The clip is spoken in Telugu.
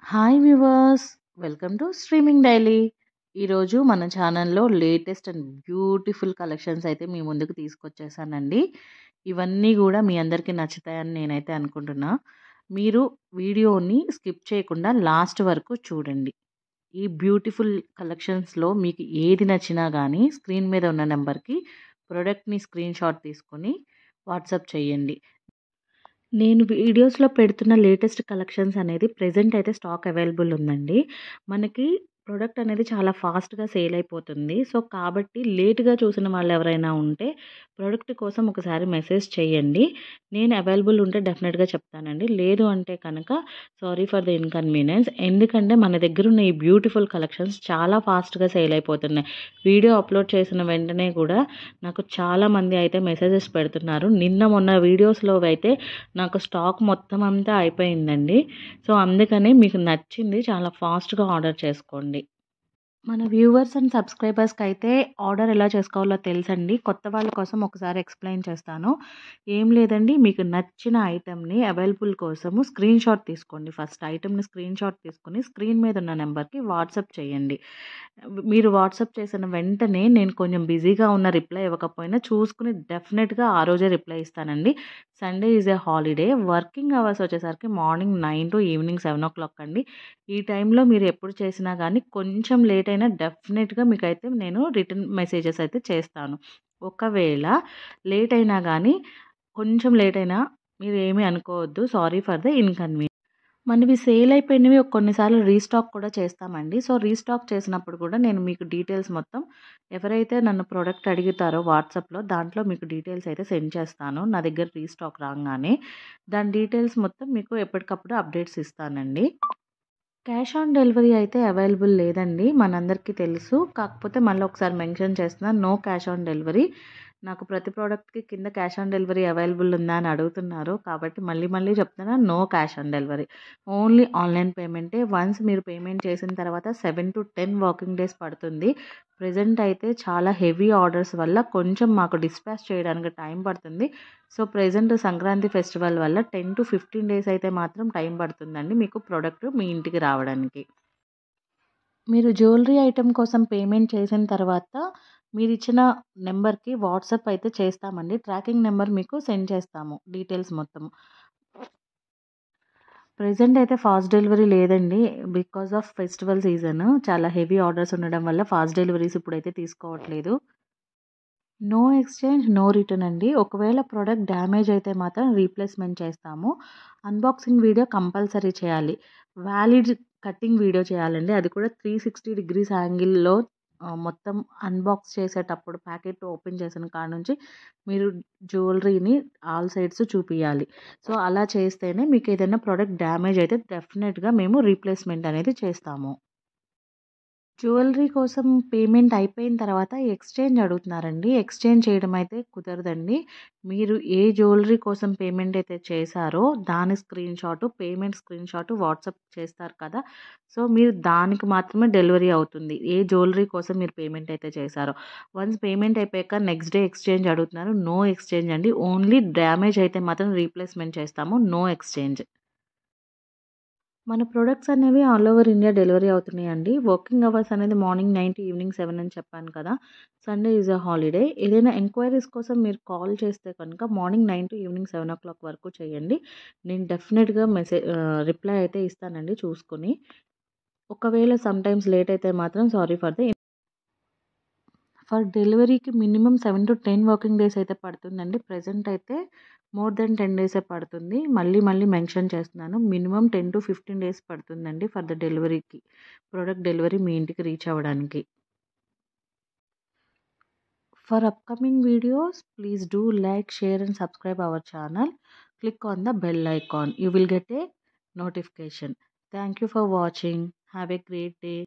Hi viewers, welcome to streaming daily. ఈరోజు మన ఛానల్లో లేటెస్ట్ అండ్ బ్యూటిఫుల్ కలెక్షన్స్ అయితే మీ ముందుకు తీసుకొచ్చేసానండి. ఇవన్నీ కూడా మీ అందరికీ నచ్చుతాయని నేనైతే అనుకుంటున్నా. మీరు వీడియోని స్కిప్ చేయకుండా లాస్ట్ వరకు చూడండి. ఈ బ్యూటిఫుల్ కలెక్షన్స్లో మీకు ఏది నచ్చినా కానీ స్క్రీన్ మీద ఉన్న నెంబర్కి ప్రోడక్ట్ని స్క్రీన్ షాట్ తీసుకొని వాట్సాప్ చేయండి. నేను వీడియోస్‌లో పెడుతున్న లేటెస్ట్ కలెక్షన్స్ అనేది ప్రెజెంట్ అయితే స్టాక్ అవైలబుల్ ఉందండి. మనకి ప్రొడక్ట్ అనేది చాలా ఫాస్ట్‌గా సేల్ అయిపోతుంది. సో, కాబట్టి లేట్‌గా చూసిన వాళ్ళెవరైనా ఉంటే ప్రొడక్ట్ కోసం ఒకసారి మెసేజ్ చేయండి. నేను అవైలబుల్ ఉంటే డెఫినెట్‌గా చెప్తానండి. లేదు అంటే కనుక సారీ ఫర్ ద ఇన్‌కన్వీనియన్స్. ఎందుకంటే మన దగ్గరున్న ఈ బ్యూటిఫుల్ కలెక్షన్స్ చాలా ఫాస్ట్‌గా సేల్ అయిపోతున్నాయి. వీడియో అప్‌లోడ్ చేసిన వెంటనే కూడా నాకు చాలామంది అయితే మెసేజెస్ పెడుతున్నారు. నిన్న మొన్న వీడియోస్‌లో అయితే నాకు స్టాక్ మొత్తం అంతా అయిపోయిందండి. సో, అందుకనే మీకు నచ్చింది చాలా ఫాస్ట్‌గా ఆర్డర్ చేసుకోండి. మన వ్యూవర్స్ అండ్ సబ్స్క్రైబర్స్‌కైతే ఆర్డర్ ఎలా చేసుకోవాలో తెలుసండి. కొత్త వాళ్ళ కోసం ఒకసారి ఎక్స్‌ప్లెయిన్ చేస్తాను. ఏం లేదండి, మీకు నచ్చిన ఐటెమ్‌ని అవైలబుల్ కోసము స్క్రీన్ షాట్ తీసుకోండి. ఫస్ట్ ఐటెమ్‌ని స్క్రీన్ షాట్ తీసుకొని స్క్రీన్ మీద ఉన్న నెంబర్‌కి వాట్సాప్ చేయండి. మీరు వాట్సాప్ చేసిన వెంటనే నేను కొంచెం బిజీగా ఉన్న రిప్లై ఇవ్వకపోయినా చూసుకొని డెఫినెట్‌గా ఆ రోజే రిప్లై ఇస్తానండి. Sunday is a holiday. Working hours వచ్చేసరికి మార్నింగ్ 9 టు ఈవినింగ్ 7:00 అండి. ఈ టైంలో మీరు ఎప్పుడు చేసినా గానీ కొంచెం లేట్ అయినా డెఫినెట్‌గా మీకైతే నేను రిటర్న్ మెసేజెస్ అయితే చేస్తాను. ఒకవేళ లేట్ అయినా గానీ, కొంచెం లేట్ అయినా మీరేమీ అనుకోవద్దు. Sorry for the inconvenience. మనవి సేల్ అయిపోయినవి కొన్నిసార్లు రీస్టాక్ కూడా చేస్తామండి. సో, రీస్టాక్ చేసినప్పుడు కూడా నేను మీకు డీటెయిల్స్ మొత్తం ఎవరైతే నన్ను ప్రొడక్ట్ అడుగుతారో వాట్సాప్‌లో దాంట్లో మీకు డీటెయిల్స్ అయితే సెండ్ చేస్తాను. నా దగ్గర రీస్టాక్ రాంగానే. దాని డీటెయిల్స్ మొత్తం మీకు ఎప్పటికప్పుడు అప్డేట్స్ ఇస్తానండి. క్యాష్ ఆన్ డెలివరీ అయితే అవైలబుల్ లేదండి. మనందరికీ తెలుసు. కాకపోతే మళ్ళీ ఒకసారి మెన్షన్ చేస్తున్నాను. No cash on delivery. నాకు ప్రతి ప్రోడక్ట్‌కి కింద క్యాష్ ఆన్ డెలివరీ అవైలబుల్ ఉందా అని అడుగుతున్నారు. కాబట్టి మళ్ళీ మళ్ళీ చెప్తున్నా, no cash on delivery. Only online పేమెంటే. వన్స్ మీరు పేమెంట్ చేసిన తర్వాత 7-10 వర్కింగ్ డేస్ పడుతుంది. ప్రెజెంట్ అయితే చాలా హెవీ ఆర్డర్స్ వల్ల కొంచెం మాకు డిస్పాచ్ చేయడానికి టైం పడుతుంది. సో, ప్రెజెంట్ సంక్రాంతి ఫెస్టివల్ వల్ల 10-15 డేస్ అయితే మాత్రం టైం పడుతుందండి మీకు ప్రొడక్ట్ మీ ఇంటికి రావడానికి. మీరు జ్యువెలరీ ఐటెమ్ కోసం పేమెంట్ చేసిన తర్వాత మీరిచ్చిన నెంబర్‌కి వాట్సాప్ అయితే చేస్తామండి. ట్రాకింగ్ నెంబర్ మీకు సెండ్ చేస్తాము డీటెయిల్స్ మొత్తం. ప్రెజెంట్ అయితే ఫాస్ట్ డెలివరీ లేదండి. బికాస్ ఆఫ్ ఫెస్టివల్ సీజన్ చాలా హెవీ ఆర్డర్స్ ఉండడం వల్ల ఫాస్ట్ డెలివరీస్ ఇప్పుడైతే తీసుకోవట్లేదు. నో ఎక్స్‌చేంజ్, నో రిటర్న్ అండి. ఒకవేళ ప్రొడక్ట్ డ్యామేజ్ అయితే మాత్రం రీప్లేస్‌మెంట్ చేస్తాము. అన్బాక్సింగ్ వీడియో కంపల్సరీ చేయాలి. వాలిడ్ కటింగ్ వీడియో చేయాలండి. అది కూడా 360 డిగ్రీస్ యాంగిల్‌లో మొత్తం అన్బాక్స్ చేసేటప్పుడు ప్యాకెట్ ఓపెన్ చేసిన కాడ నుంచి మీరు జ్యువెలరీని ఆల్ సైడ్స్ చూపియాలి. సో, అలా చేస్తేనే మీకు ఏదైనా ప్రొడక్ట్ డ్యామేజ్ అయితే డెఫినెట్‌గా మేము రీప్లేస్‌మెంట్ అనేది చేస్తాము. జ్యువెలరీ కోసం పేమెంట్ అయిపోయిన తర్వాత ఎక్స్‌చేంజ్ అడుగుతున్నారండి. ఎక్స్‌చేంజ్ చేయడం అయితే కుదరదండి. మీరు ఏ జ్యువెలరీ కోసం పేమెంట్ అయితే చేశారో దాని పేమెంట్ స్క్రీన్ షాట్ వాట్సాప్ చేస్తారు కదా! సో, మీరు దానికి మాత్రమే డెలివరీ అవుతుంది. ఏ జ్యువెలరీ కోసం మీరు పేమెంట్ అయితే చేశారో. వన్స్ పేమెంట్ అయిపోయాక నెక్స్ట్ డే ఎక్స్‌చేంజ్ అడుగుతున్నారు. నో ఎక్స్‌చేంజ్ అండి. ఓన్లీ డ్యామేజ్ అయితే మాత్రం రీప్లేస్‌మెంట్ చేస్తాము. No exchange. మన ప్రొడక్ట్స్ అనేవి ఆల్ ఓవర్ ఇండియా డెలివరీ అవుతున్నాయండి. వర్కింగ్ అవర్స్ అనేది మార్నింగ్ 9 టు ఈవినింగ్ 7 అని చెప్పాను కదా! Sunday is a holiday. ఏదైనా ఎంక్వైరీస్ కోసం మీరు కాల్ చేస్తే కనుక మార్నింగ్ 9 టు ఈవినింగ్ 7:00 వరకు చేయండి. నేను డెఫినెట్‌గా రిప్లై అయితే ఇస్తానండి చూసుకొని. ఒకవేళ సమ్‌టైమ్స్ లేట్ అయితే మాత్రం సారీ ఫర్ డెలివరీకి మినిమమ్ 7-10 వర్కింగ్ డేస్ అయితే పడుతుందండి. ప్రెజెంట్ అయితే మోర్ దెన్ 10 డేసే పడుతుంది. మళ్ళీ మళ్ళీ మెన్షన్ చేస్తున్నాను. మినిమమ్ 10-15 డేస్ పడుతుందండి ఫర్ ద డెలివరీకి. ప్రొడక్ట్ డెలివరీ మీ ఇంటికి రీచ్ అవ్వడానికి. For upcoming videos, please do like, share and subscribe our channel. Click on the bell icon. You will get a notification. Thank you for watching. Have a great day.